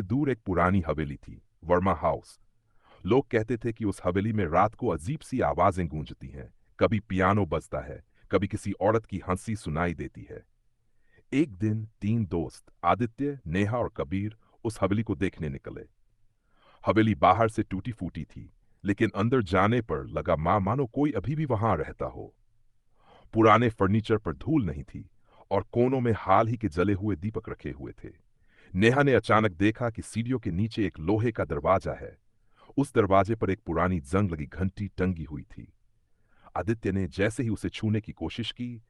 दूर एक पुरानी हवेली थी, वर्मा हाउस। लोग कहते थे कि उस हवेली में रात को अजीब सी आवाजें गूंजती हैं। कभी पियानो बजता है, कभी किसी औरत की हंसी सुनाई देती है। एक दिन तीन दोस्त आदित्य, नेहा और कबीर उस हवेली को देखने निकले। हवेली बाहर से टूटी फूटी थी, लेकिन अंदर जाने पर लगा मानो कोई अभी भी वहां रहता हो। पुराने फर्नीचर पर धूल नहीं थी और कोनों में हाल ही के जले हुए दीपक रखे हुए थे। नेहा ने अचानक देखा कि सीढ़ियों के नीचे एक लोहे का दरवाजा है। उस दरवाजे पर एक पुरानी जंग लगी घंटी टंगी हुई थी। आदित्य ने जैसे ही उसे छूने की कोशिश की,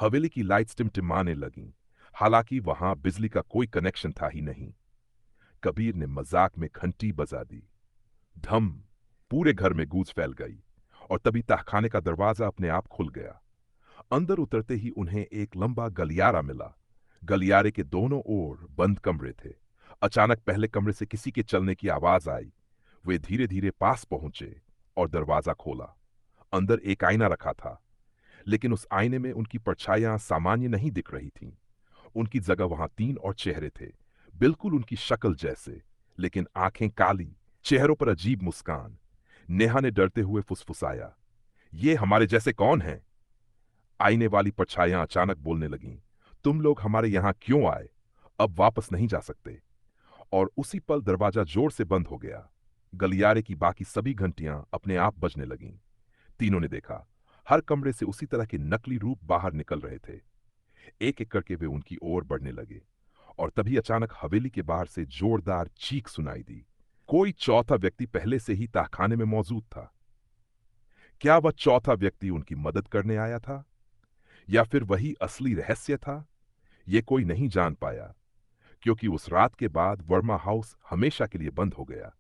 हवेली की लाइट्स टिमटिमाने लगीं। हालांकि वहां बिजली का कोई कनेक्शन था ही नहीं। कबीर ने मजाक में घंटी बजा दी। धम! पूरे घर में गूंज फैल गई और तभी तहखाने का दरवाजा अपने आप खुल गया। अंदर उतरते ही उन्हें एक लंबा गलियारा मिला। गलियारे के दोनों ओर बंद कमरे थे। अचानक पहले कमरे से किसी के चलने की आवाज आई। वे धीरे धीरे पास पहुंचे और दरवाजा खोला। अंदर एक आईना रखा था, लेकिन उस आईने में उनकी परछाइयां सामान्य नहीं दिख रही थीं। उनकी जगह वहां तीन और चेहरे थे, बिल्कुल उनकी शक्ल जैसे, लेकिन आंखें काली, चेहरों पर अजीब मुस्कान। नेहा ने डरते हुए फुसफुसाया, ये हमारे जैसे कौन हैं? आईने वाली परछाइयां अचानक बोलने लगीं, तुम लोग हमारे यहां क्यों आए? अब वापस नहीं जा सकते। और उसी पल दरवाजा जोर से बंद हो गया। गलियारे की बाकी सभी घंटियां अपने आप बजने लगीं। तीनों ने देखा, हर कमरे से उसी तरह के नकली रूप बाहर निकल रहे थे। एक एक करके वे उनकी ओर बढ़ने लगे और तभी अचानक हवेली के बाहर से जोरदार चीख सुनाई दी। कोई चौथा व्यक्ति पहले से ही तहखाने में मौजूद था। क्या वह चौथा व्यक्ति उनकी मदद करने आया था, या फिर वही असली रहस्य था? ये कोई नहीं जान पाया, क्योंकि उस रात के बाद वर्मा हाउस हमेशा के लिए बंद हो गया।